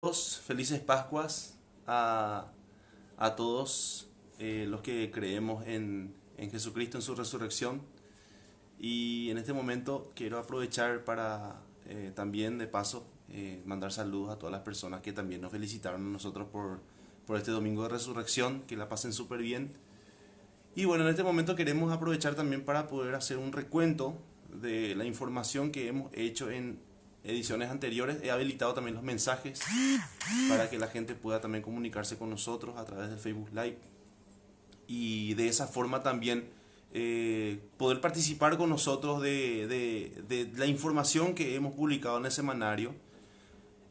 Todos, felices Pascuas a todos los que creemos en Jesucristo, en su resurrección. Y en este momento quiero aprovechar para también de paso mandar saludos a todas las personas que también nos felicitaron a nosotros por este domingo de resurrección, que la pasen súper bien. Y bueno, en este momento queremos aprovechar también para poder hacer un recuento de la información que hemos hecho en ediciones anteriores. He habilitado también los mensajes para que la gente pueda también comunicarse con nosotros a través del Facebook Live y de esa forma también poder participar con nosotros de la información que hemos publicado en el semanario.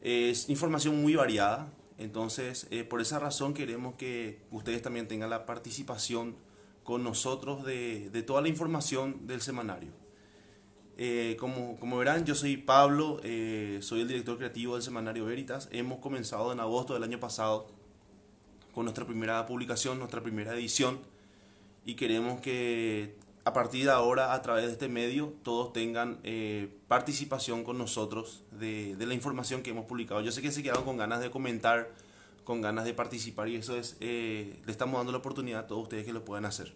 Es información muy variada, entonces por esa razón queremos que ustedes también tengan la participación con nosotros de toda la información del semanario. Como verán, yo soy Pablo, soy el director creativo del semanario Veritas. Hemos comenzado en agosto del año pasado con nuestra primera publicación, nuestra primera edición, y queremos que a partir de ahora, a través de este medio, todos tengan participación con nosotros de la información que hemos publicado. Yo sé que se quedaron con ganas de comentar, con ganas de participar, y eso es, le estamos dando la oportunidad a todos ustedes que lo puedan hacer.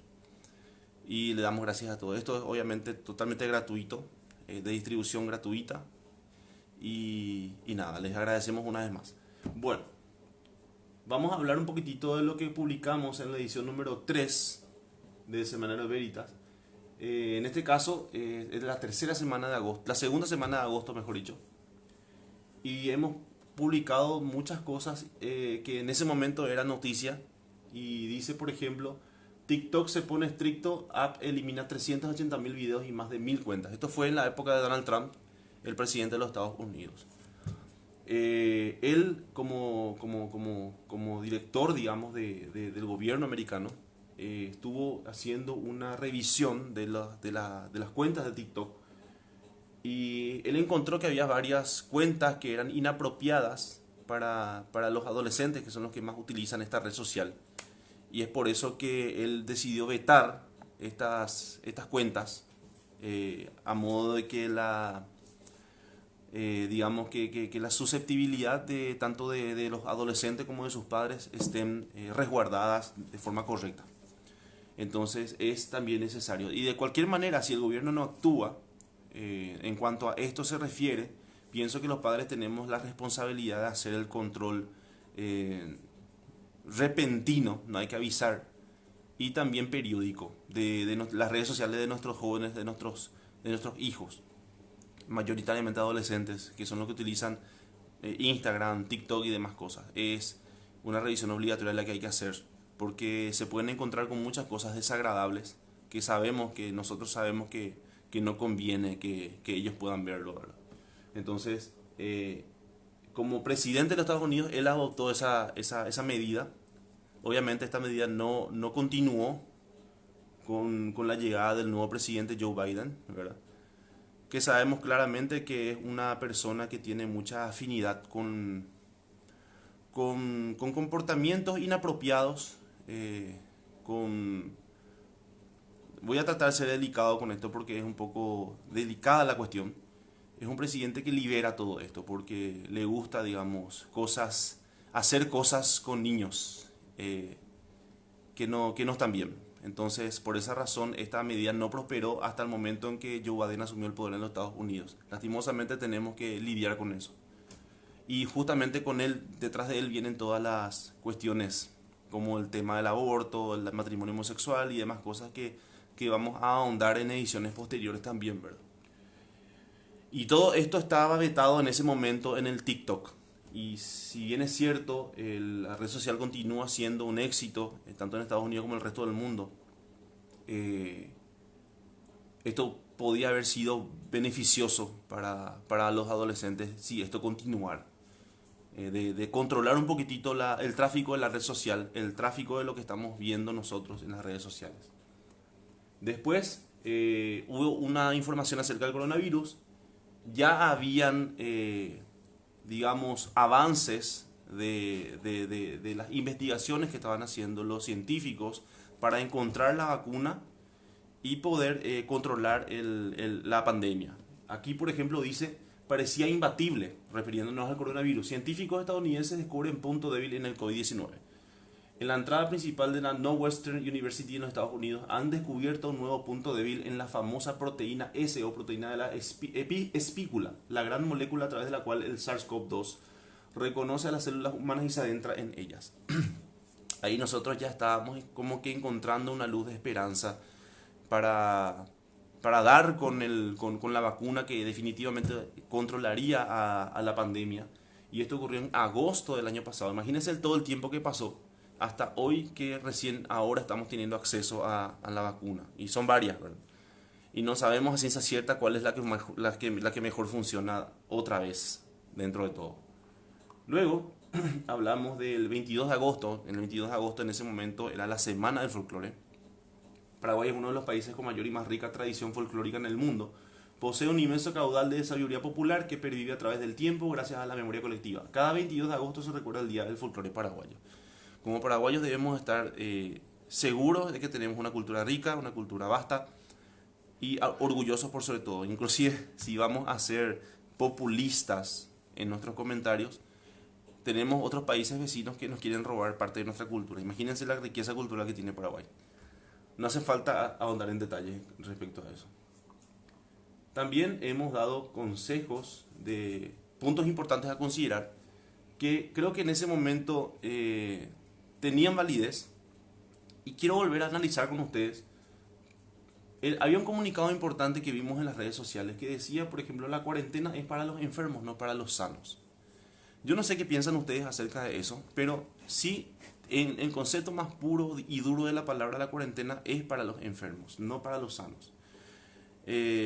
Y le damos gracias a todos. Esto es obviamente totalmente gratuito, de distribución gratuita. Y nada, les agradecemos una vez más. Bueno, vamos a hablar un poquitito de lo que publicamos en la edición número 3 de Semanario Veritas. En este caso, es la tercera semana de agosto, la segunda semana de agosto, mejor dicho. Y hemos publicado muchas cosas que en ese momento era noticia. Y dice, por ejemplo, TikTok se pone estricto, app elimina 380.000 videos y más de 1.000 cuentas. Esto fue en la época de Donald Trump, el presidente de los Estados Unidos. Él, como director, digamos, del gobierno americano, estuvo haciendo una revisión de las cuentas de TikTok. Y él encontró que había varias cuentas que eran inapropiadas para los adolescentes, que son los que más utilizan esta red social. Y es por eso que él decidió vetar estas cuentas, a modo de que digamos que la susceptibilidad de tanto de los adolescentes como de sus padres estén resguardadas de forma correcta. Entonces es también necesario. Y de cualquier manera, si el gobierno no actúa en cuanto a esto se refiere, pienso que los padres tenemos la responsabilidad de hacer el control repentino, no hay que avisar, y también periódico de las redes sociales de nuestros jóvenes, de nuestros hijos, mayoritariamente adolescentes, que son los que utilizan Instagram, TikTok y demás cosas. Es una revisión obligatoria la que hay que hacer, porque se pueden encontrar con muchas cosas desagradables que sabemos, que nosotros sabemos que no conviene que ellos puedan verlo, ¿verdad? Entonces, como presidente de los Estados Unidos, él adoptó esa medida. Obviamente esta medida no continuó con la llegada del nuevo presidente Joe Biden, ¿verdad? Que sabemos claramente que es una persona que tiene mucha afinidad con comportamientos inapropiados, con... Voy a tratar de ser delicado con esto porque es un poco delicada la cuestión. Es un presidente que libera todo esto porque le gusta, digamos, hacer cosas con niños que no están bien. Entonces, por esa razón, esta medida no prosperó hasta el momento en que Joe Biden asumió el poder en los Estados Unidos. Lastimosamente tenemos que lidiar con eso. Y justamente con él, detrás de él vienen todas las cuestiones, como el tema del aborto, el matrimonio homosexual y demás cosas que vamos a ahondar en ediciones posteriores también, ¿verdad? Y todo esto estaba vetado en ese momento en el TikTok. Y si bien es cierto, la red social continúa siendo un éxito, tanto en Estados Unidos como en el resto del mundo, eh, esto podía haber sido beneficioso para los adolescentes si esto continuara. De controlar un poquitito el tráfico de la red social, el tráfico de lo que estamos viendo nosotros en las redes sociales. Después hubo una información acerca del coronavirus. Ya habían, digamos, avances de las investigaciones que estaban haciendo los científicos para encontrar la vacuna y poder controlar la pandemia. Aquí, por ejemplo, dice parecía imbatible, refiriéndonos al coronavirus. Científicos estadounidenses descubren punto débil en el COVID-19. En la entrada principal de la Northwestern University en los Estados Unidos han descubierto un nuevo punto débil en la famosa proteína S o proteína de la espícula, la gran molécula a través de la cual el SARS-CoV-2 reconoce a las células humanas y se adentra en ellas. Ahí nosotros ya estábamos como que encontrando una luz de esperanza para, para dar con la vacuna que definitivamente controlaría a la pandemia. Y esto ocurrió en agosto del año pasado. Imagínense todo el tiempo que pasó hasta hoy que recién ahora estamos teniendo acceso a la vacuna. Y son varias, ¿verdad? Y no sabemos a ciencia cierta cuál es la que mejor funciona otra vez dentro de todo. Luego hablamos del 22 de agosto. En el 22 de agosto en ese momento era la Semana del Folclore. Paraguay es uno de los países con mayor y más rica tradición folclórica en el mundo. Posee un inmenso caudal de sabiduría popular que pervive a través del tiempo gracias a la memoria colectiva. Cada 22 de agosto se recuerda el Día del Folclore paraguayo. Como paraguayos debemos estar seguros de que tenemos una cultura rica, una cultura vasta y orgullosos por sobre todo. Inclusive si vamos a ser populistas en nuestros comentarios, tenemos otros países vecinos que nos quieren robar parte de nuestra cultura. Imagínense la riqueza cultural que tiene Paraguay. No hace falta ahondar en detalles respecto a eso. También hemos dado consejos de puntos importantes a considerar que creo que en ese momento tenían validez y quiero volver a analizar con ustedes. Había un comunicado importante que vimos en las redes sociales que decía, por ejemplo, la cuarentena es para los enfermos, no para los sanos. Yo no sé qué piensan ustedes acerca de eso, pero sí, en el concepto más puro y duro de la palabra, la cuarentena es para los enfermos, no para los sanos.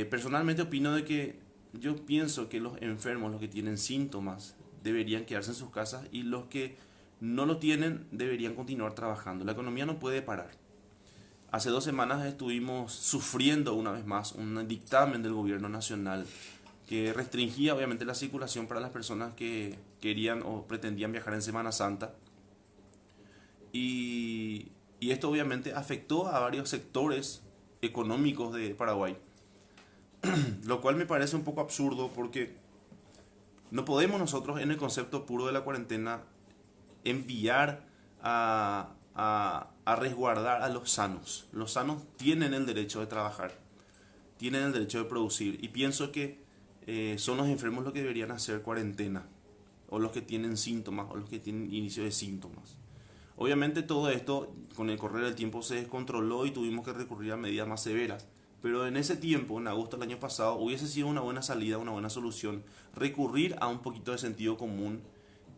Personalmente opino de que yo pienso que los enfermos, los que tienen síntomas, deberían quedarse en sus casas y los que no lo tienen deberían continuar trabajando. La economía no puede parar. Hace 2 semanas estuvimos sufriendo una vez más un dictamen del gobierno nacional que restringía obviamente la circulación para las personas que querían o pretendían viajar en Semana Santa. Y esto obviamente afectó a varios sectores económicos de Paraguay. Lo cual me parece un poco absurdo porque no podemos nosotros en el concepto puro de la cuarentena enviar a resguardar a los sanos. Los sanos tienen el derecho de trabajar, tienen el derecho de producir y pienso que son los enfermos los que deberían hacer cuarentena o los que tienen síntomas o los que tienen inicio de síntomas. Obviamente todo esto con el correr del tiempo se descontroló y tuvimos que recurrir a medidas más severas. Pero en ese tiempo, en agosto del año pasado, hubiese sido una buena salida, una buena solución, recurrir a un poquito de sentido común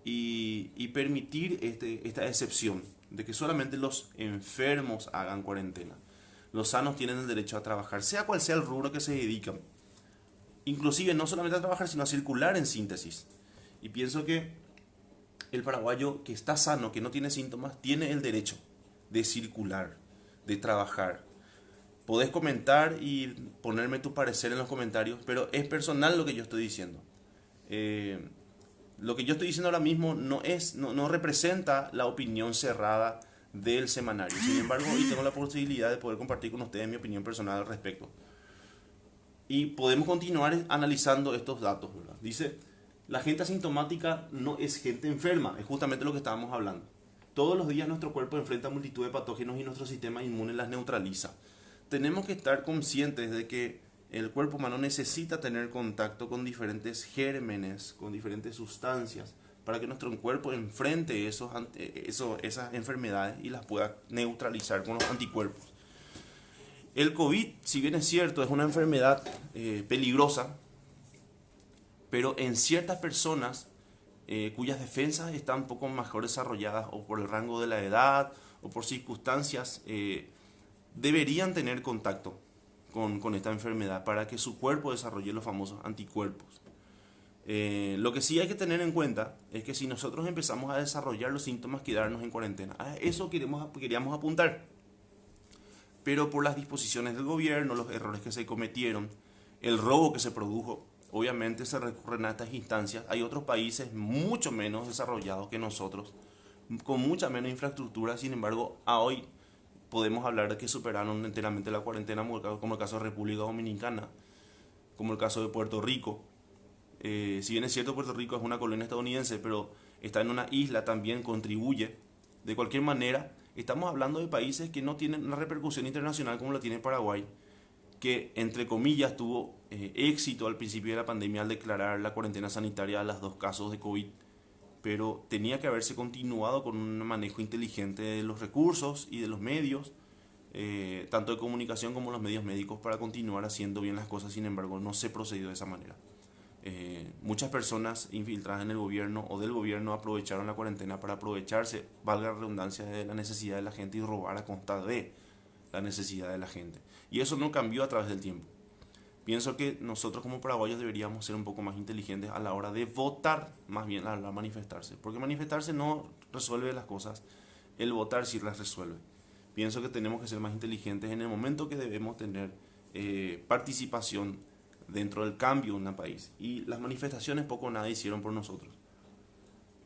y permitir esta excepción de que solamente los enfermos hagan cuarentena. Los sanos tienen el derecho a trabajar, sea cual sea el rubro que se dedican. Inclusive no solamente a trabajar, sino a circular en síntesis. Y pienso que el paraguayo que está sano, que no tiene síntomas, tiene el derecho de circular, de trabajar. Podés comentar y ponerme tu parecer en los comentarios, pero es personal lo que yo estoy diciendo. Lo que yo estoy diciendo ahora mismo no representa la opinión cerrada del semanario. Sin embargo, hoy tengo la posibilidad de poder compartir con ustedes mi opinión personal al respecto. Y podemos continuar analizando estos datos, ¿verdad? Dice, la gente asintomática no es gente enferma, es justamente lo que estábamos hablando. Todos los días nuestro cuerpo enfrenta multitud de patógenos y nuestro sistema inmune las neutraliza. Tenemos que estar conscientes de que el cuerpo humano necesita tener contacto con diferentes gérmenes, con diferentes sustancias, para que nuestro cuerpo enfrente esas enfermedades y las pueda neutralizar con los anticuerpos. El COVID, si bien es cierto, es una enfermedad peligrosa, pero en ciertas personas cuyas defensas están un poco mejor desarrolladas o por el rango de la edad o por circunstancias, deberían tener contacto con esta enfermedad para que su cuerpo desarrolle los famosos anticuerpos. Lo que sí hay que tener en cuenta es que si nosotros empezamos a desarrollar los síntomas, quedarnos en cuarentena. A eso queríamos apuntar. Pero por las disposiciones del gobierno, los errores que se cometieron, el robo que se produjo, obviamente se recurren a estas instancias. Hay otros países mucho menos desarrollados que nosotros, con mucha menos infraestructura, sin embargo, a hoy podemos hablar de que superaron enteramente la cuarentena, como el caso de República Dominicana, como el caso de Puerto Rico. Si bien es cierto Puerto Rico es una colonia estadounidense, pero está en una isla, también contribuye. De cualquier manera, estamos hablando de países que no tienen una repercusión internacional como la tiene Paraguay, que entre comillas tuvo éxito al principio de la pandemia al declarar la cuarentena sanitaria a los 2 casos de COVID, pero tenía que haberse continuado con un manejo inteligente de los recursos y de los medios, tanto de comunicación como los medios médicos, para continuar haciendo bien las cosas. Sin embargo, no se procedió de esa manera. Muchas personas infiltradas en el gobierno o del gobierno aprovecharon la cuarentena para aprovecharse, valga la redundancia, de la necesidad de la gente y robar a costa de la necesidad de la gente. Y eso no cambió a través del tiempo. Pienso que nosotros como paraguayos deberíamos ser un poco más inteligentes a la hora de votar, más bien a la hora de manifestarse. Porque manifestarse no resuelve las cosas, el votar sí las resuelve. Pienso que tenemos que ser más inteligentes en el momento que debemos tener participación dentro del cambio de un país. Y las manifestaciones poco o nada hicieron por nosotros.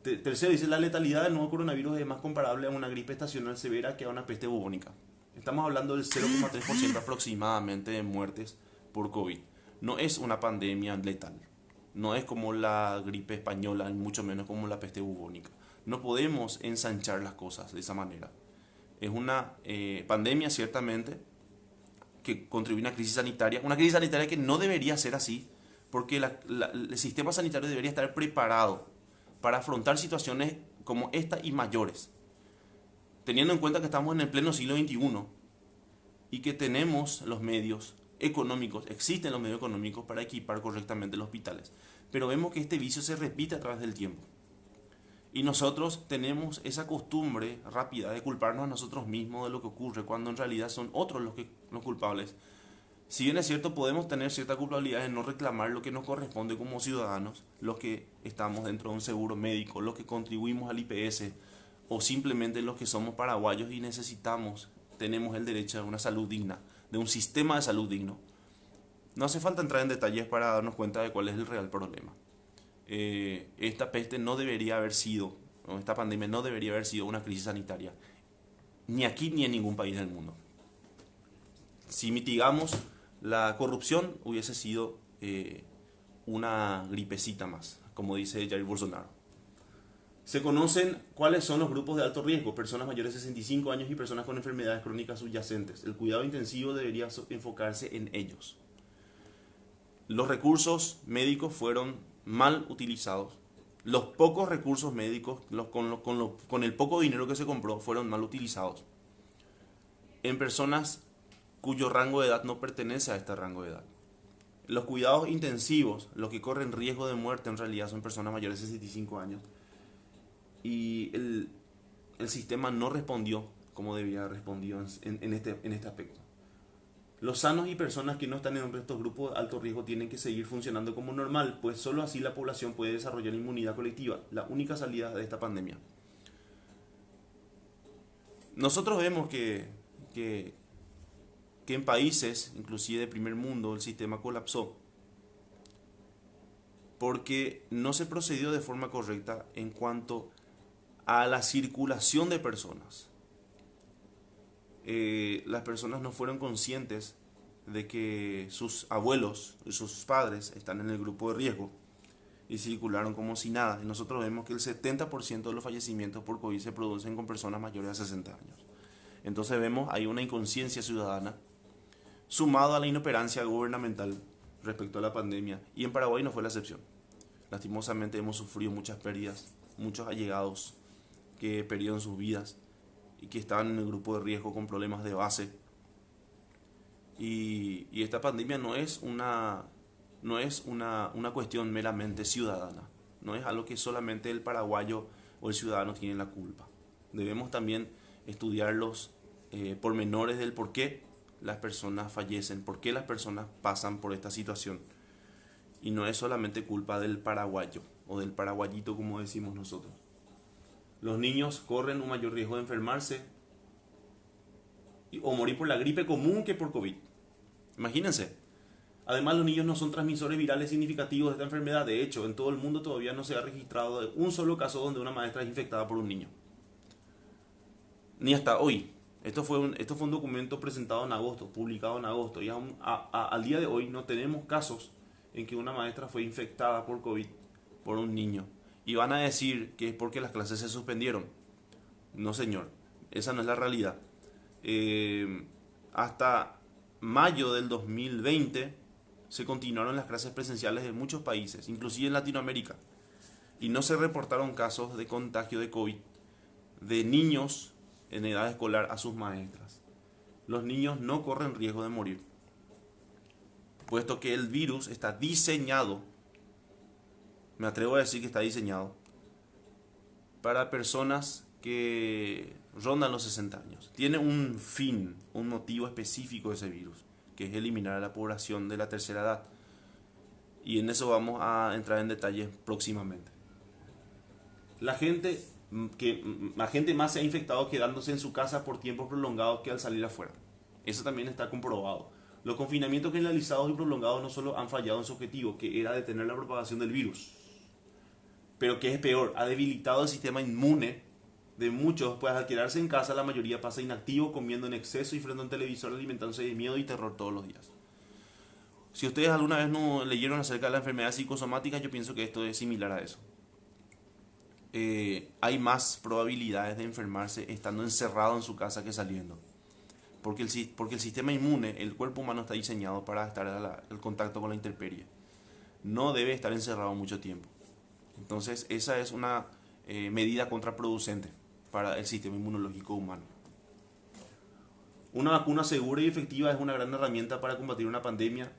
Tercero, dice, la letalidad del nuevo coronavirus es más comparable a una gripe estacional severa que a una peste bubónica. Estamos hablando del 0,3% aproximadamente de muertes por COVID. No es una pandemia letal. No es como la gripe española, y mucho menos como la peste bubónica. No podemos ensanchar las cosas de esa manera. Es una pandemia, ciertamente, que contribuye a una crisis sanitaria que no debería ser así, porque el sistema sanitario debería estar preparado para afrontar situaciones como esta y mayores, teniendo en cuenta que estamos en el pleno siglo XXI y que tenemos los medios económicos, existen los medios económicos para equipar correctamente los hospitales. Pero vemos que este vicio se repite a través del tiempo. Y nosotros tenemos esa costumbre rápida de culparnos a nosotros mismos de lo que ocurre, cuando en realidad son otros los culpables. Si bien es cierto, podemos tener cierta culpabilidad en no reclamar lo que nos corresponde como ciudadanos, los que estamos dentro de un seguro médico, los que contribuimos al IPS, o simplemente los que somos paraguayos y tenemos el derecho a una salud digna, de un sistema de salud digno. No hace falta entrar en detalles para darnos cuenta de cuál es el real problema. Esta peste no debería haber sido, o esta pandemia no debería haber sido una crisis sanitaria, ni aquí ni en ningún país del mundo. Si mitigamos la corrupción, hubiese sido una gripecita más, como dice Jair Bolsonaro. Se conocen cuáles son los grupos de alto riesgo: personas mayores de 65 años y personas con enfermedades crónicas subyacentes. El cuidado intensivo debería enfocarse en ellos. Los recursos médicos fueron mal utilizados. Los pocos recursos médicos, con el poco dinero que se compró, fueron mal utilizados en personas cuyo rango de edad no pertenece a este rango de edad. Los cuidados intensivos, los que corren riesgo de muerte, en realidad son personas mayores de 65 años. Y el sistema no respondió como debía haber respondido en este aspecto. Los sanos y personas que no están en estos grupos de alto riesgo tienen que seguir funcionando como normal, pues solo así la población puede desarrollar inmunidad colectiva, la única salida de esta pandemia. Nosotros vemos que en países, inclusive de primer mundo, el sistema colapsó porque no se procedió de forma correcta en cuanto a la circulación de personas. Las personas no fueron conscientes de que sus abuelos y sus padres están en el grupo de riesgo y circularon como si nada. Y nosotros vemos que el 70% de los fallecimientos por COVID se producen con personas mayores de 60 años. Entonces vemos ahí una inconsciencia ciudadana sumado a la inoperancia gubernamental respecto a la pandemia. Y en Paraguay no fue la excepción. Lastimosamente hemos sufrido muchas pérdidas, muchos allegados que perdieron sus vidas y que estaban en el grupo de riesgo con problemas de base. Y esta pandemia no es una cuestión meramente ciudadana. No es algo que solamente el paraguayo o el ciudadano tiene la culpa. Debemos también estudiar los pormenores del por qué las personas fallecen, por qué las personas pasan por esta situación. Y no es solamente culpa del paraguayo o del paraguayito, como decimos nosotros. Los niños corren un mayor riesgo de enfermarse o morir por la gripe común que por COVID. Imagínense. Además, los niños no son transmisores virales significativos de esta enfermedad. De hecho, en todo el mundo todavía no se ha registrado un solo caso donde una maestra es infectada por un niño. Ni hasta hoy. Esto fue un documento presentado en agosto, publicado en agosto. Y al día de hoy no tenemos casos en que una maestra fue infectada por COVID por un niño. Y van a decir que es porque las clases se suspendieron. No, señor, esa no es la realidad. Hasta mayo del 2020 se continuaron las clases presenciales en muchos países, inclusive en Latinoamérica. Y no se reportaron casos de contagio de COVID de niños en edad escolar a sus maestras. Los niños no corren riesgo de morir, puesto que el virus está diseñado, me atrevo a decir que está diseñado, para personas que rondan los 60 años. Tiene un fin, un motivo específico de ese virus, que es eliminar a la población de la tercera edad. Y en eso vamos a entrar en detalles próximamente. La gente más se ha infectado quedándose en su casa por tiempos prolongados que al salir afuera. Eso también está comprobado. Los confinamientos generalizados y prolongados no solo han fallado en su objetivo, que era detener la propagación del virus, pero que es peor, ha debilitado el sistema inmune de muchos, pues al quedarse en casa la mayoría pasa inactivo, comiendo en exceso y frente a un televisor alimentándose de miedo y terror todos los días. Si ustedes alguna vez no leyeron acerca de la enfermedad psicosomática, yo pienso que esto es similar a eso. Hay más probabilidades de enfermarse estando encerrado en su casa que saliendo. Porque el sistema inmune, el cuerpo humano está diseñado para estar al contacto con la intemperie. No debe estar encerrado mucho tiempo. Entonces esa es una medida contraproducente para el sistema inmunológico humano. Una vacuna segura y efectiva es una gran herramienta para combatir una pandemia,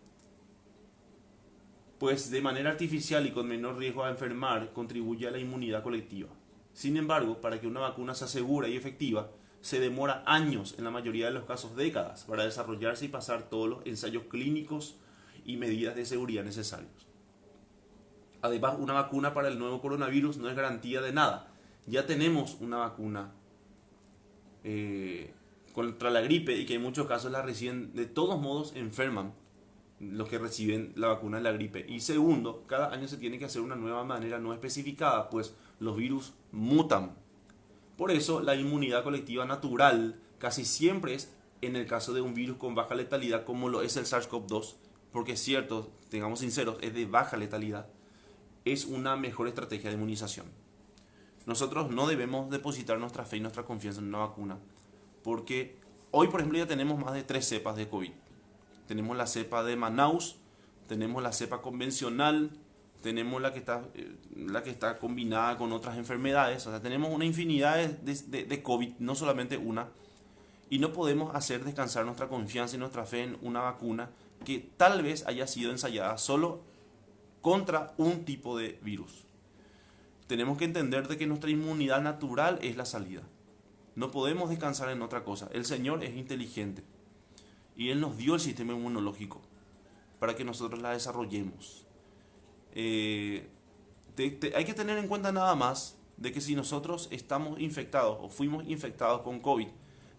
pues de manera artificial y con menor riesgo a enfermar contribuye a la inmunidad colectiva. Sin embargo, para que una vacuna sea segura y efectiva, se demora años, en la mayoría de los casos décadas, para desarrollarse y pasar todos los ensayos clínicos y medidas de seguridad necesarios. Además, una vacuna para el nuevo coronavirus no es garantía de nada. Ya tenemos una vacuna contra la gripe y que en muchos casos la reciben, de todos modos enferman los que reciben la vacuna de la gripe. Y segundo, cada año se tiene que hacer una nueva manera no especificada, pues los virus mutan. Por eso la inmunidad colectiva natural casi siempre es, en el caso de un virus con baja letalidad como lo es el SARS-CoV-2, porque es cierto, tengamos sinceros, es de baja letalidad, es una mejor estrategia de inmunización. Nosotros no debemos depositar nuestra fe y nuestra confianza en una vacuna, porque hoy, por ejemplo, ya tenemos más de 3 cepas de COVID. Tenemos la cepa de Manaus, tenemos la cepa convencional, tenemos la que está combinada con otras enfermedades. O sea, tenemos una infinidad de COVID, no solamente una. Y no podemos hacer descansar nuestra confianza y nuestra fe en una vacuna que tal vez haya sido ensayada solo contra un tipo de virus. Tenemos que entender de que nuestra inmunidad natural es la salida. No podemos descansar en otra cosa. El Señor es inteligente y Él nos dio el sistema inmunológico para que nosotros la desarrollemos. Hay que tener en cuenta nada más de que si nosotros estamos infectados o fuimos infectados con COVID,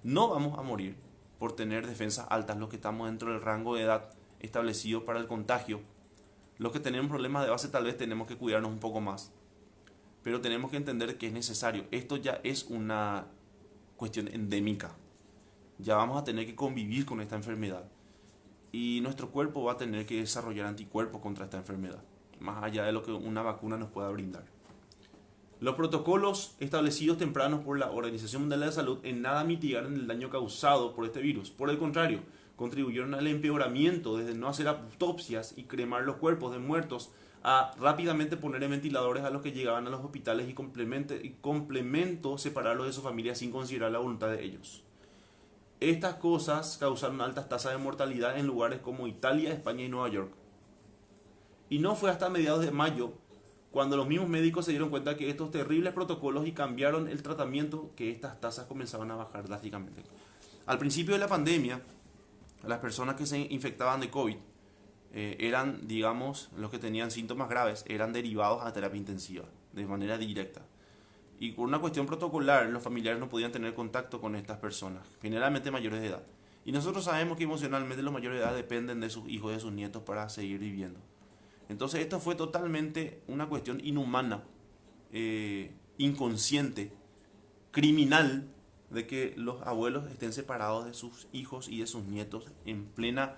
no vamos a morir por tener defensas altas, los que estamos dentro del rango de edad establecido para el contagio. Los que tenemos problemas de base tal vez tenemos que cuidarnos un poco más, pero tenemos que entender que es necesario. Esto ya es una cuestión endémica. Ya vamos a tener que convivir con esta enfermedad y nuestro cuerpo va a tener que desarrollar anticuerpos contra esta enfermedad, más allá de lo que una vacuna nos pueda brindar. Los protocolos establecidos tempranos por la Organización Mundial de la Salud en nada mitigaron el daño causado por este virus. Por el contrario, contribuyeron al empeoramiento, desde no hacer autopsias y cremar los cuerpos de muertos a rápidamente poner en ventiladores a los que llegaban a los hospitales y complemento separarlos de su familia sin considerar la voluntad de ellos. Estas cosas causaron altas tasas de mortalidad en lugares como Italia, España y Nueva York. Y no fue hasta mediados de mayo cuando los mismos médicos se dieron cuenta que estos terribles protocolos y cambiaron el tratamiento, que estas tasas comenzaban a bajar drásticamente. Al principio de la pandemia, las personas que se infectaban de COVID eran, digamos, los que tenían síntomas graves, eran derivados a terapia intensiva, de manera directa. Y por una cuestión protocolar, los familiares no podían tener contacto con estas personas, generalmente mayores de edad. Y nosotros sabemos que emocionalmente los mayores de edad dependen de sus hijos y de sus nietos para seguir viviendo. Entonces esto fue totalmente una cuestión inhumana, inconsciente, criminal, de que los abuelos estén separados de sus hijos y de sus nietos en plena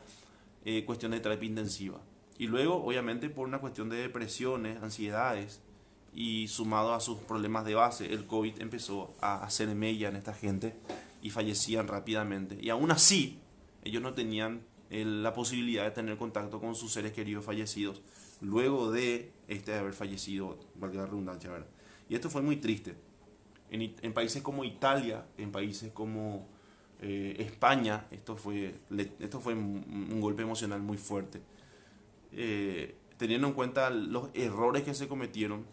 cuestión de terapia intensiva. Y luego, obviamente, por una cuestión de depresiones, ansiedades y sumado a sus problemas de base, el COVID empezó a hacer mella en esta gente y fallecían rápidamente. Y aún así, ellos no tenían la posibilidad de tener contacto con sus seres queridos fallecidos luego de haber fallecido, valga la redundancia, ¿verdad? Y esto fue muy triste. En países como Italia, en países como España, esto fue un golpe emocional muy fuerte. Teniendo en cuenta los errores que se cometieron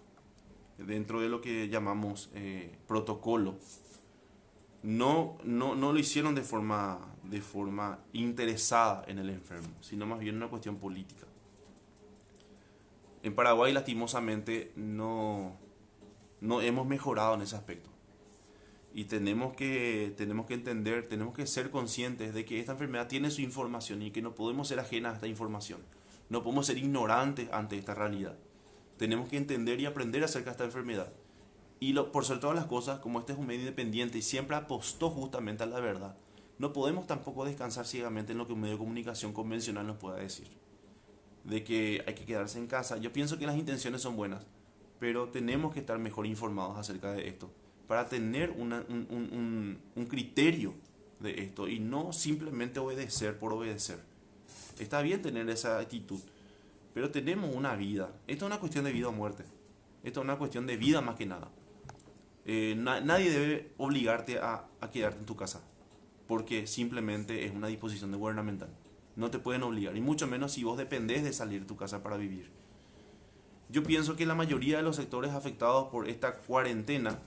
dentro de lo que llamamos protocolo, no lo hicieron de forma interesada en el enfermo, sino más bien una cuestión política. En Paraguay, lastimosamente, no hemos mejorado en ese aspecto. Y tenemos que entender, tenemos que ser conscientes de que esta enfermedad tiene su información y que no podemos ser ajenas a esta información. No podemos ser ignorantes ante esta realidad. Tenemos que entender y aprender acerca de esta enfermedad. Y por sobre todas las cosas, como este es un medio independiente y siempre apostó justamente a la verdad, no podemos tampoco descansar ciegamente en lo que un medio de comunicación convencional nos pueda decir. De que hay que quedarse en casa. Yo pienso que las intenciones son buenas, pero tenemos que estar mejor informados acerca de esto para tener un criterio de esto y no simplemente obedecer por obedecer. Está bien tener esa actitud, pero tenemos una vida. Esto es una cuestión de vida o muerte. Esto es una cuestión de vida más que nada. Nadie debe obligarte a quedarte en tu casa, porque simplemente es una disposición gubernamental. No te pueden obligar, y mucho menos si vos dependés de salir de tu casa para vivir. Yo pienso que la mayoría de los sectores afectados por esta cuarentena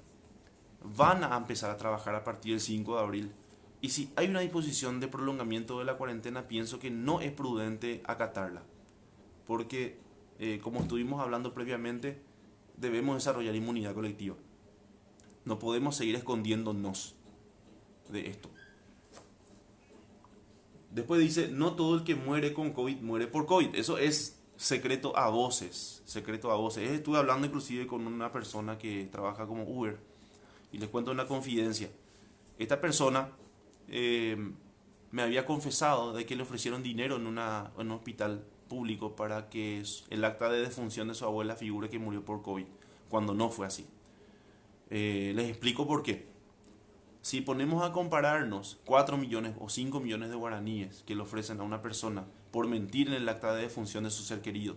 van a empezar a trabajar a partir del 5 de abril. Y si hay una disposición de prolongamiento de la cuarentena, pienso que no es prudente acatarla. Porque, como estuvimos hablando previamente, debemos desarrollar inmunidad colectiva. No podemos seguir escondiéndonos de esto. Después dice, no todo el que muere con COVID muere por COVID. Eso es secreto a voces. Secreto a voces. Estuve hablando inclusive con una persona que trabaja como Uber. Y les cuento una confidencia. Esta persona me había confesado de que le ofrecieron dinero en un hospital público para que el acta de defunción de su abuela figure que murió por COVID, cuando no fue así. Les explico por qué. Si ponemos a compararnos 4 millones o 5 millones de guaraníes que le ofrecen a una persona por mentir en el acta de defunción de su ser querido,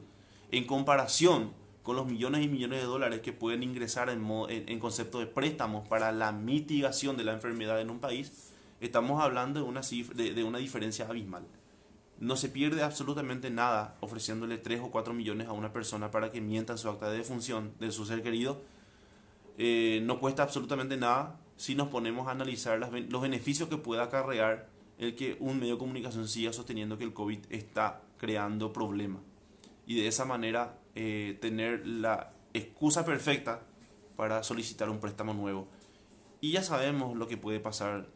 en comparación con los millones y millones de dólares que pueden ingresar en concepto de préstamos para la mitigación de la enfermedad en un país, estamos hablando de una diferencia abismal. No se pierde absolutamente nada ofreciéndole 3 o 4 millones a una persona para que mienta en su acta de defunción de su ser querido. No cuesta absolutamente nada si nos ponemos a analizar los beneficios que pueda acarrear el que un medio de comunicación siga sosteniendo que el COVID está creando problemas. Y de esa manera tener la excusa perfecta para solicitar un préstamo nuevo. Y ya sabemos lo que puede pasar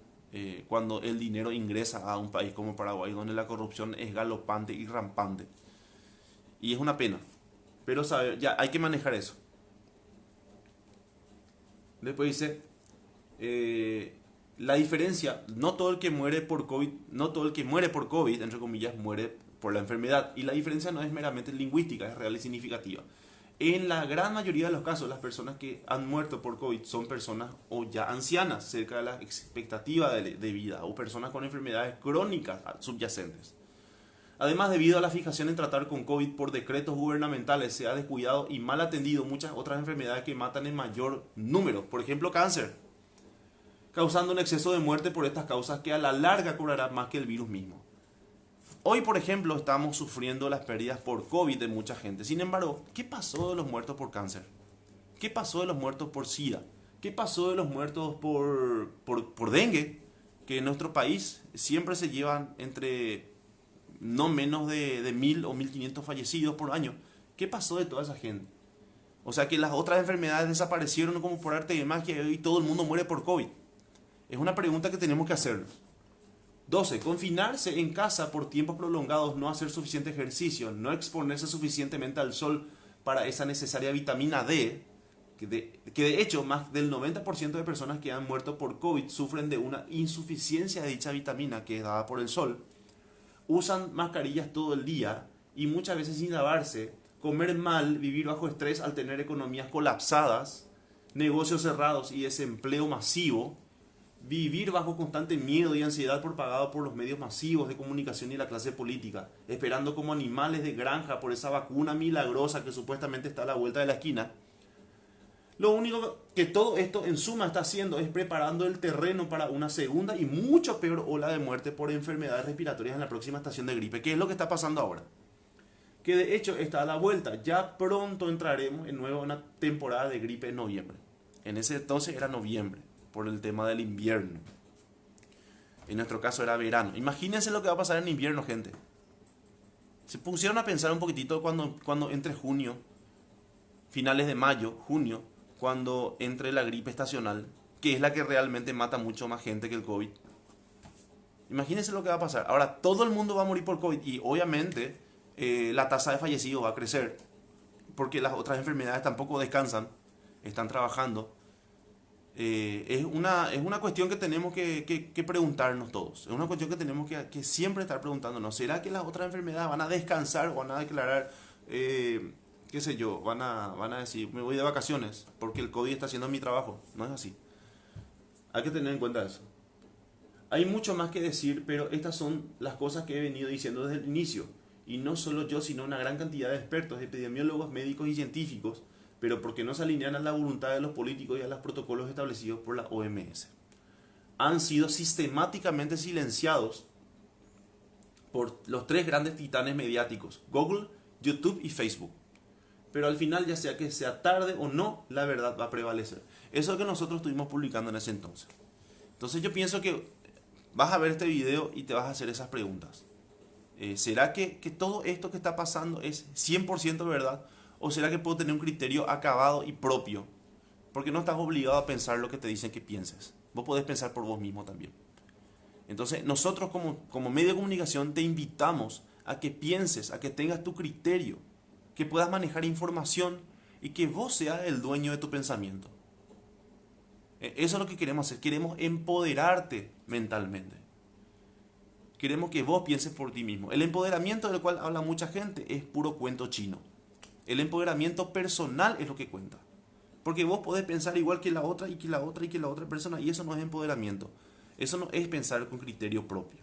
cuando el dinero ingresa a un país como Paraguay, donde la corrupción es galopante y rampante. Y es una pena. Pero ya hay que manejar eso. Después dice, la diferencia, no todo el que muere por COVID, no todo el que muere por COVID, entre comillas, muere por la enfermedad. Y la diferencia no es meramente lingüística, es real y significativa. En la gran mayoría de los casos, las personas que han muerto por COVID son personas o ya ancianas, cerca de la expectativa de vida, o personas con enfermedades crónicas subyacentes. Además, debido a la fijación en tratar con COVID por decretos gubernamentales, se ha descuidado y mal atendido muchas otras enfermedades que matan en mayor número, por ejemplo cáncer, causando un exceso de muerte por estas causas que a la larga cobrará más que el virus mismo. Hoy, por ejemplo, estamos sufriendo las pérdidas por COVID de mucha gente. Sin embargo, ¿qué pasó de los muertos por cáncer? ¿Qué pasó de los muertos por SIDA? ¿Qué pasó de los muertos por dengue? Que en nuestro país siempre se llevan entre no menos de 1000 o 1500 fallecidos por año. ¿Qué pasó de toda esa gente? O sea que las otras enfermedades desaparecieron como por arte de magia y hoy todo el mundo muere por COVID. Es una pregunta que tenemos que hacernos. 12. Confinarse en casa por tiempos prolongados, no hacer suficiente ejercicio, no exponerse suficientemente al sol para esa necesaria vitamina D, que de hecho más del 90% de personas que han muerto por COVID sufren de una insuficiencia de dicha vitamina que es dada por el sol. Usan mascarillas todo el día y muchas veces sin lavarse, comer mal, vivir bajo estrés al tener economías colapsadas, negocios cerrados y desempleo masivo, vivir bajo constante miedo y ansiedad propagado por los medios masivos de comunicación y la clase política, esperando como animales de granja por esa vacuna milagrosa que supuestamente está a la vuelta de la esquina. Lo único que todo esto en suma está haciendo es preparando el terreno para una segunda y mucho peor ola de muerte por enfermedades respiratorias en la próxima estación de gripe, que es lo que está pasando ahora. Que de hecho está a la vuelta. Ya pronto entraremos en nuevo una temporada de gripe en noviembre. En ese entonces era noviembre, por el tema del invierno. En nuestro caso era verano. Imagínense lo que va a pasar en invierno, gente. Se pusieron a pensar un poquitito cuando entre junio, finales de mayo, junio, cuando entre la gripe estacional, que es la que realmente mata mucho más gente que el COVID. Imagínense lo que va a pasar. Ahora, todo el mundo va a morir por COVID y obviamente la tasa de fallecidos va a crecer porque las otras enfermedades tampoco descansan, están trabajando. Es una cuestión que tenemos que preguntarnos todos. Es una cuestión que tenemos que siempre estar preguntándonos. ¿Será que las otras enfermedades van a descansar o van a declarar, qué sé yo, van a decir, me voy de vacaciones porque el COVID está haciendo mi trabajo? No es así. Hay que tener en cuenta eso. Hay mucho más que decir, pero estas son las cosas que he venido diciendo desde el inicio. Y no solo yo, sino una gran cantidad de expertos, epidemiólogos, médicos y científicos, pero porque no se alinean a la voluntad de los políticos y a los protocolos establecidos por la OMS. Han sido sistemáticamente silenciados por los tres grandes titanes mediáticos, Google, YouTube y Facebook. Pero al final, ya sea que sea tarde o no, la verdad va a prevalecer. Eso es lo que nosotros estuvimos publicando en ese entonces. Entonces yo pienso que vas a ver este video y te vas a hacer esas preguntas. ¿Será que todo esto que está pasando es 100% verdad? ¿O será que puedo tener un criterio acabado y propio? Porque no estás obligado a pensar lo que te dicen que pienses. Vos podés pensar por vos mismo también. Entonces nosotros como medio de comunicación te invitamos a que pienses, a que tengas tu criterio, que puedas manejar información y que vos seas el dueño de tu pensamiento. Eso es lo que queremos hacer. Queremos empoderarte mentalmente. Queremos que vos pienses por ti mismo. El empoderamiento del cual habla mucha gente es puro cuento chino. El empoderamiento personal es lo que cuenta. Porque vos podés pensar igual que la otra y que la otra y que la otra persona, y eso no es empoderamiento. Eso no es pensar con criterio propio.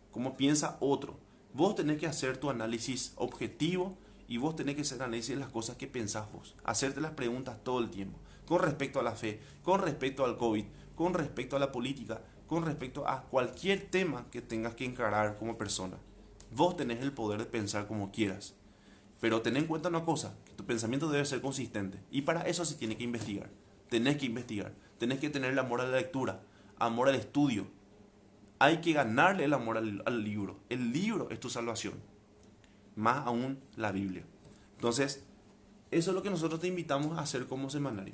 Como piensa otro. Vos tenés que hacer tu análisis objetivo y vos tenés que hacer análisis de las cosas que pensás vos. Hacerte las preguntas todo el tiempo. Con respecto a la fe, con respecto al COVID, con respecto a la política, con respecto a cualquier tema que tengas que encarar como persona. Vos tenés el poder de pensar como quieras. Pero ten en cuenta una cosa, que tu pensamiento debe ser consistente. Y para eso se tiene que investigar. Tenés que investigar. Tenés que tener el amor a la lectura, amor al estudio. Hay que ganarle el amor al libro. El libro es tu salvación. Más aún la Biblia. Entonces, eso es lo que nosotros te invitamos a hacer como semanario.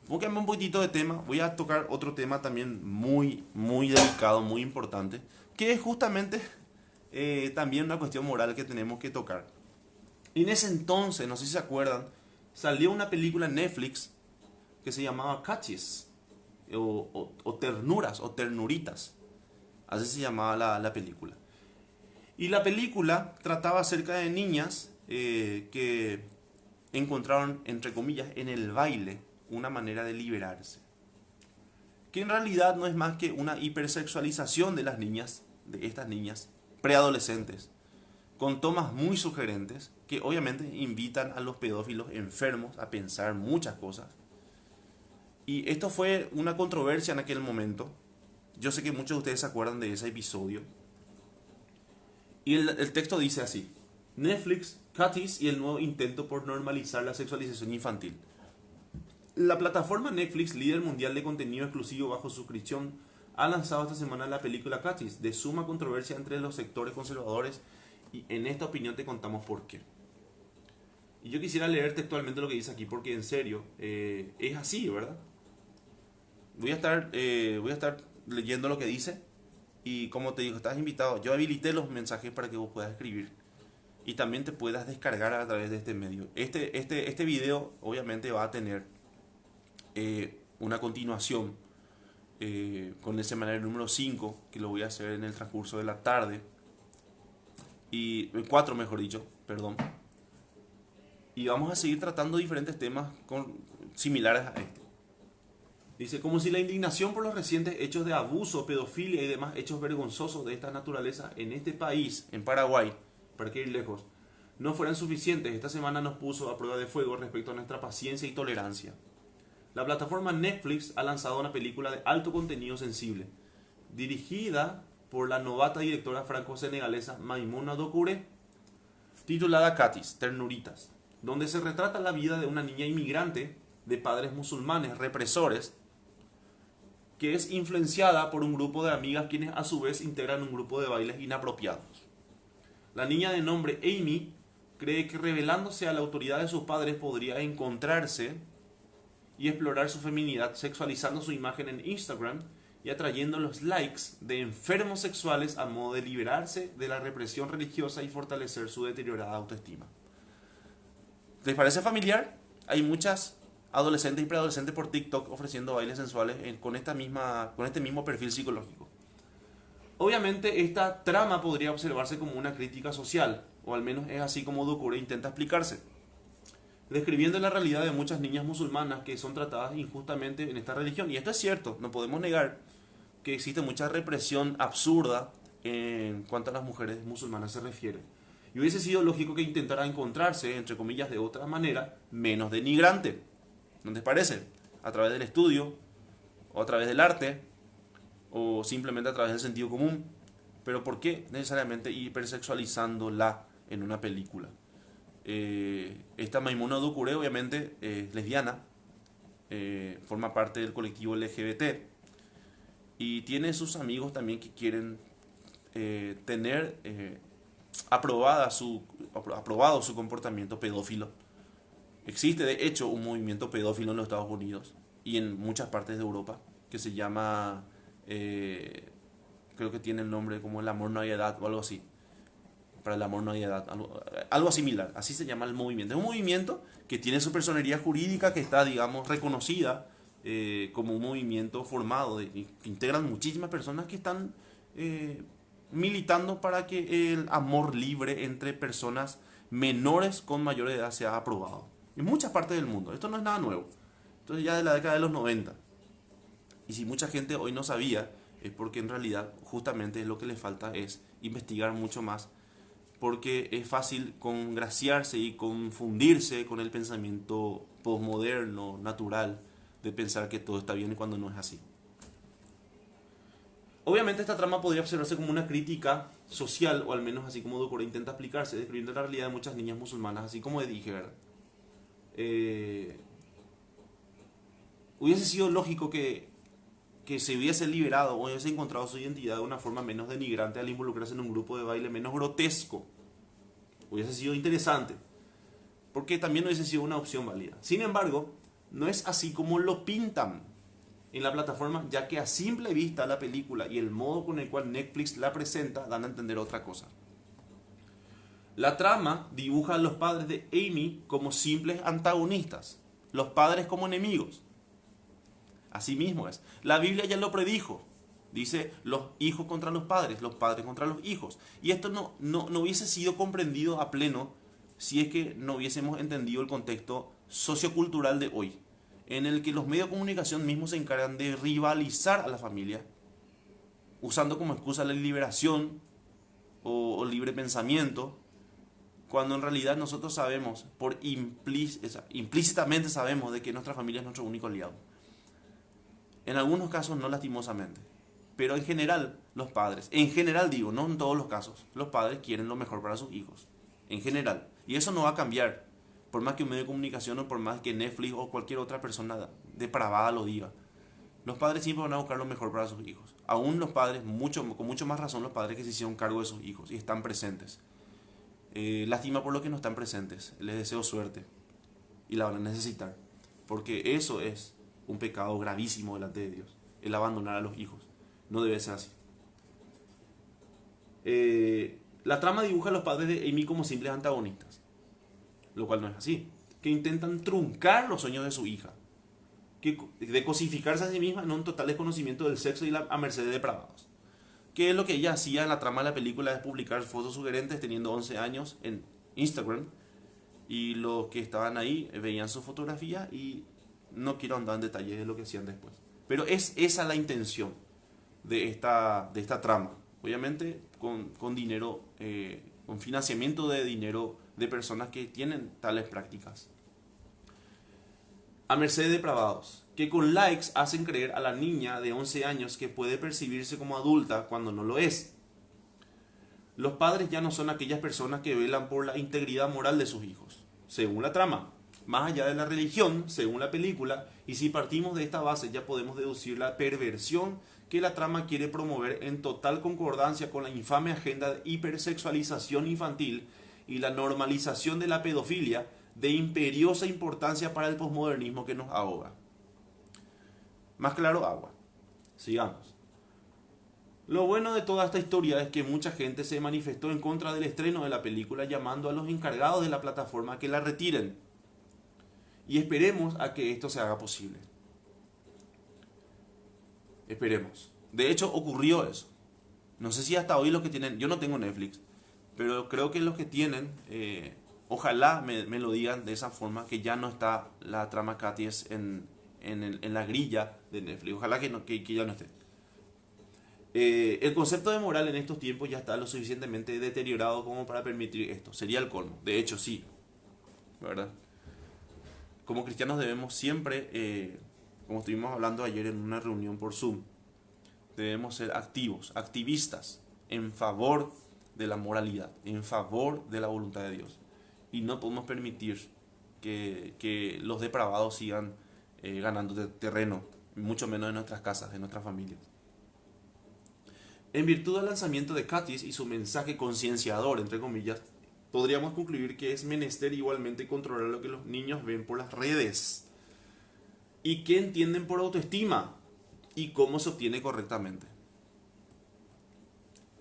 Voy a cambiar un poquitito de tema. Voy a tocar otro tema también muy, muy delicado, muy importante. Que es justamente también una cuestión moral que tenemos que tocar. Y en ese entonces, no sé si se acuerdan, salió una película en Netflix que se llamaba Catches. O Ternuras, o Ternuritas. Así se llamaba la película. Y la película trataba acerca de niñas que encontraron, entre comillas, en el baile una manera de liberarse. Que en realidad no es más que una hipersexualización de las niñas, de estas niñas preadolescentes, con tomas muy sugerentes que obviamente invitan a los pedófilos enfermos a pensar muchas cosas. Y esto fue una controversia en aquel momento. Yo sé que muchos de ustedes se acuerdan de ese episodio. Y el texto dice así: Netflix, Catties y el nuevo intento por normalizar la sexualización infantil. La plataforma Netflix, líder mundial de contenido exclusivo bajo suscripción, ha lanzado esta semana la película Catties, de suma controversia entre los sectores conservadores, y en esta opinión te contamos por qué. Y yo quisiera leer textualmente lo que dice aquí, porque en serio, es así, ¿verdad? Voy a estar leyendo lo que dice, y como te digo, estás invitado. Yo habilité los mensajes para que vos puedas escribir y también te puedas descargar a través de este medio. Este video obviamente va a tener una continuación con el semanario número 5, que lo voy a hacer en el transcurso de la tarde. y 4 mejor dicho, perdón. Y vamos a seguir tratando diferentes temas similares a este. Dice, como si la indignación por los recientes hechos de abuso, pedofilia y demás hechos vergonzosos de esta naturaleza en este país, en Paraguay, para que ir lejos, no fueran suficientes, esta semana nos puso a prueba de fuego respecto a nuestra paciencia y tolerancia. La plataforma Netflix ha lanzado una película de alto contenido sensible, dirigida por la novata directora franco-senegalesa Maimouna Doucouré, titulada Katis, Ternuritas, donde se retrata la vida de una niña inmigrante de padres musulmanes represores que es influenciada por un grupo de amigas quienes a su vez integran un grupo de bailes inapropiados. La niña de nombre Amy cree que revelándose a la autoridad de sus padres podría encontrarse y explorar su feminidad sexualizando su imagen en Instagram y atrayendo los likes de enfermos sexuales a modo de liberarse de la represión religiosa y fortalecer su deteriorada autoestima. ¿Les parece familiar? Hay muchas adolescentes y preadolescentes por TikTok ofreciendo bailes sensuales con este mismo perfil psicológico. Obviamente esta trama podría observarse como una crítica social, o al menos es así como Doucouré intenta explicarse, describiendo la realidad de muchas niñas musulmanas que son tratadas injustamente en esta religión. Y esto es cierto, no podemos negar que existe mucha represión absurda en cuanto a las mujeres musulmanas se refiere. Y hubiese sido lógico que intentara encontrarse, entre comillas, de otra manera, menos denigrante. ¿No les parece? A través del estudio, o a través del arte, o simplemente a través del sentido común. Pero ¿por qué necesariamente hipersexualizándola en una película? Esta Maimouna Doucouré obviamente es lesbiana, forma parte del colectivo LGBT y tiene sus amigos también que quieren tener aprobado su comportamiento pedófilo. Existe de hecho un movimiento pedófilo en los Estados Unidos y en muchas partes de Europa que se llama, creo que tiene el nombre como el amor no hay edad o algo así. Para el amor no hay edad, algo similar, así se llama el movimiento. Es un movimiento que tiene su personería jurídica que está, digamos, reconocida como un movimiento formado, que integran muchísimas personas que están militando para que el amor libre entre personas menores con mayor edad sea aprobado. En muchas partes del mundo, esto no es nada nuevo, esto es ya de la década de los 90. Y si mucha gente hoy no sabía, es porque en realidad justamente lo que le falta es investigar mucho más, porque es fácil congraciarse y confundirse con el pensamiento posmoderno, natural, de pensar que todo está bien cuando no es así. Obviamente esta trama podría observarse como una crítica social, o al menos así como Doucouré intenta explicarse, describiendo la realidad de muchas niñas musulmanas, así como dije, ¿verdad? Hubiese sido lógico que se hubiese liberado o hubiese encontrado su identidad de una forma menos denigrante al involucrarse en un grupo de baile menos grotesco. Hubiese sido interesante, porque también hubiese sido una opción válida. Sin embargo, no es así como lo pintan en la plataforma, ya que a simple vista la película y el modo con el cual Netflix la presenta dan a entender otra cosa. La trama dibuja a los padres de Amy como simples antagonistas, los padres como enemigos. Así mismo es. La Biblia ya lo predijo. Dice los hijos contra los padres contra los hijos. Y esto no hubiese sido comprendido a pleno si es que no hubiésemos entendido el contexto sociocultural de hoy, en el que los medios de comunicación mismos se encargan de rivalizar a la familia, usando como excusa la liberación o libre pensamiento, cuando en realidad nosotros sabemos, implícitamente sabemos de que nuestra familia es nuestro único aliado. En algunos casos no lastimosamente, pero en general los padres, en general digo, no en todos los casos, los padres quieren lo mejor para sus hijos, en general. Y eso no va a cambiar, por más que un medio de comunicación o por más que Netflix o cualquier otra persona depravada lo diga. Los padres siempre van a buscar lo mejor para sus hijos. Aún los padres, con mucho más razón los padres que se hicieron cargo de sus hijos y están presentes. Lástima por los que no están presentes, les deseo suerte y la van a necesitar, porque eso es un pecado gravísimo delante de Dios, el abandonar a los hijos. No debe ser así. La trama dibuja a los padres de Amy como simples antagonistas, lo cual no es así, que intentan truncar los sueños de su hija, de cosificarse a sí misma en un total desconocimiento del sexo y a merced de depravados. Que es lo que ella hacía en la trama de la película, es publicar fotos sugerentes teniendo 11 años en Instagram. Y los que estaban ahí veían su fotografía y no quiero andar en detalles de lo que hacían después. Pero es esa la intención de esta trama. Obviamente con dinero, con financiamiento de dinero de personas que tienen tales prácticas. A merced de depravados, que con likes hacen creer a la niña de 11 años que puede percibirse como adulta cuando no lo es. Los padres ya no son aquellas personas que velan por la integridad moral de sus hijos, según la trama, más allá de la religión, según la película, y si partimos de esta base ya podemos deducir la perversión que la trama quiere promover en total concordancia con la infame agenda de hipersexualización infantil y la normalización de la pedofilia de imperiosa importancia para el posmodernismo que nos ahoga. Más claro, agua. Sigamos. Lo bueno de toda esta historia es que mucha gente se manifestó en contra del estreno de la película llamando a los encargados de la plataforma que la retiren. Y esperemos a que esto se haga posible. Esperemos. De hecho, ocurrió eso. No sé si hasta hoy los que tienen... Yo no tengo Netflix, pero creo que los que tienen... ojalá me lo digan de esa forma, que ya no está la trama Katniss en la grilla de Netflix. Ojalá que ya no esté. El concepto de moral en estos tiempos ya está lo suficientemente deteriorado como para permitir esto. Sería el colmo. De hecho, sí. ¿Verdad? Como cristianos debemos siempre, como estuvimos hablando ayer en una reunión por Zoom, debemos ser activos, activistas en favor de la moralidad, en favor de la voluntad de Dios. Y no podemos permitir que los depravados sigan ganando terreno, mucho menos en nuestras casas, en nuestras familias. En virtud del lanzamiento de Katniss y su mensaje concienciador, entre comillas, podríamos concluir que es menester igualmente controlar lo que los niños ven por las redes y qué entienden por autoestima y cómo se obtiene correctamente.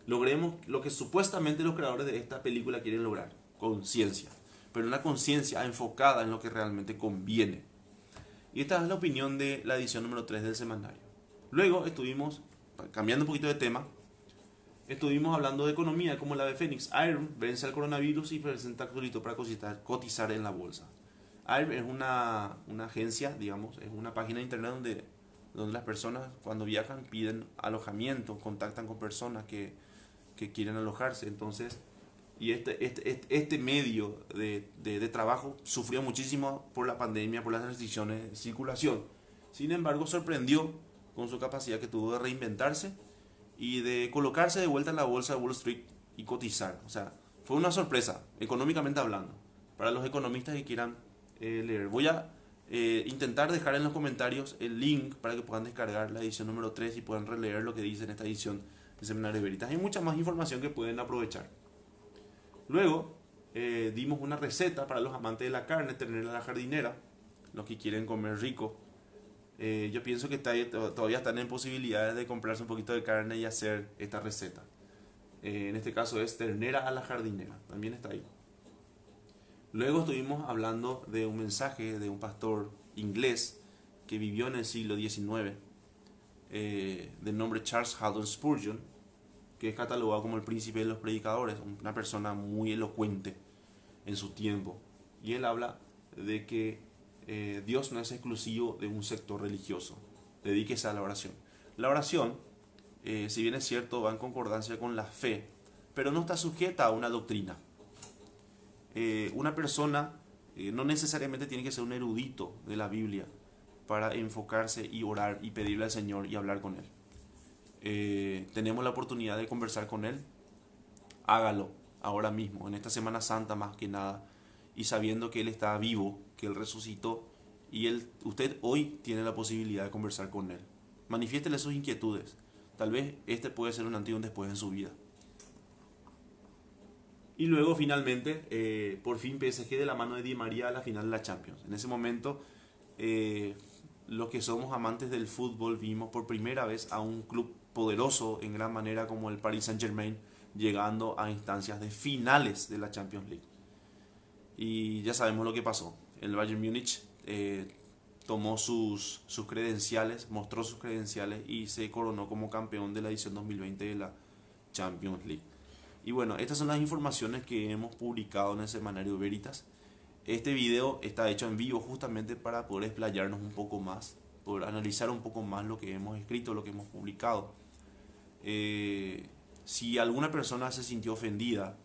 Logremos lo que supuestamente los creadores de esta película quieren lograr, conciencia, pero una conciencia enfocada en lo que realmente conviene. Y esta es la opinión de la edición número 3 del semanario. Luego estuvimos, cambiando un poquito de tema, estuvimos hablando de economía, como la de Phoenix. AIR vence al coronavirus y presenta actualito para cotizar en la bolsa. AIR es una agencia, digamos, es una página de internet donde las personas cuando viajan piden alojamiento, contactan con personas que quieren alojarse. Entonces, y este medio de trabajo sufrió muchísimo por la pandemia, por las restricciones de circulación. Sin embargo, sorprendió con su capacidad que tuvo de reinventarse y de colocarse de vuelta en la bolsa de Wall Street y cotizar. O sea, fue una sorpresa, económicamente hablando, para los economistas que quieran leer. Voy a intentar dejar en los comentarios el link para que puedan descargar la edición número 3 y puedan releer lo que dice en esta edición de Seminario Veritas. Hay mucha más información que pueden aprovechar. Luego, dimos una receta para los amantes de la carne, ternera a la jardinera, los que quieren comer rico. Yo pienso que todavía están en posibilidades de comprarse un poquito de carne y hacer esta receta. En este caso es ternera a la jardinera, también está ahí. Luego estuvimos hablando de un mensaje de un pastor inglés que vivió en el siglo XIX, de nombre Charles Haddon Spurgeon, que es catalogado como el príncipe de los predicadores, una persona muy elocuente en su tiempo. Y él habla de que Dios no es exclusivo de un sector religioso. Dedíquese a la oración. La oración, si bien es cierto, va en concordancia con la fe, pero no está sujeta a una doctrina. Una persona no necesariamente tiene que ser un erudito de la Biblia para enfocarse y orar y pedirle al Señor y hablar con Él. Tenemos la oportunidad de conversar con Él. Hágalo ahora mismo, en esta Semana Santa más que nada, y sabiendo que Él está vivo, que Él resucitó, y usted hoy tiene la posibilidad de conversar con Él. Manifiéstele sus inquietudes. Tal vez este puede ser un antes y un después en su vida. Y luego finalmente, por fin PSG de la mano de Di María a la final de la Champions. En ese momento, los que somos amantes del fútbol vimos por primera vez a un club poderoso en gran manera como el Paris Saint-Germain llegando a instancias de finales de la Champions League. Y ya sabemos lo que pasó. El Bayern Múnich tomó sus credenciales, mostró sus credenciales y se coronó como campeón de la edición 2020 Champions League. Y bueno, estas son las informaciones que hemos publicado en el semanario Veritas. Este video está hecho en vivo justamente para poder explayarnos un poco más, poder analizar un poco más lo que hemos escrito, lo que hemos publicado. Si alguna persona se sintió ofendida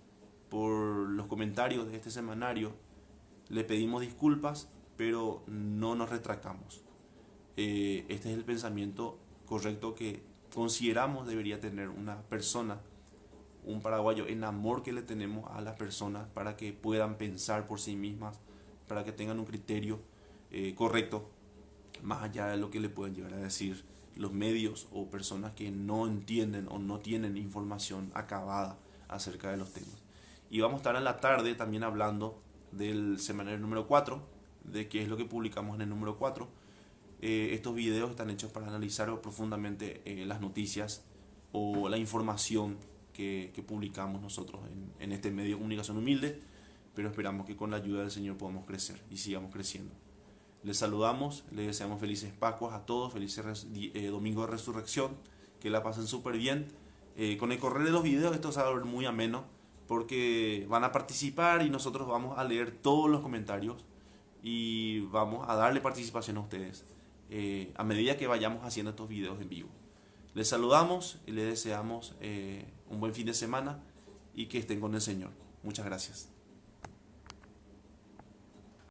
por los comentarios de este semanario, le pedimos disculpas, pero no nos retractamos. Este es el pensamiento correcto que consideramos debería tener una persona, un paraguayo, en amor que le tenemos a las personas para que puedan pensar por sí mismas, para que tengan un criterio correcto, más allá de lo que le pueden llegar a decir los medios o personas que no entienden o no tienen información acabada acerca de los temas. Y vamos a estar en la tarde también hablando del semanario número 4, de qué es lo que publicamos en el número 4. Estos videos están hechos para analizar profundamente las noticias o la información que publicamos nosotros en este medio de comunicación humilde, pero esperamos que con la ayuda del Señor podamos crecer y sigamos creciendo. Les saludamos, les deseamos felices Pascuas a todos, felices Domingo de Resurrección, que la pasen súper bien. Con el correr de los videos esto se va a ver muy ameno, porque van a participar y nosotros vamos a leer todos los comentarios y vamos a darle participación a ustedes a medida que vayamos haciendo estos videos en vivo. Les saludamos y les deseamos un buen fin de semana y que estén con el Señor. Muchas gracias.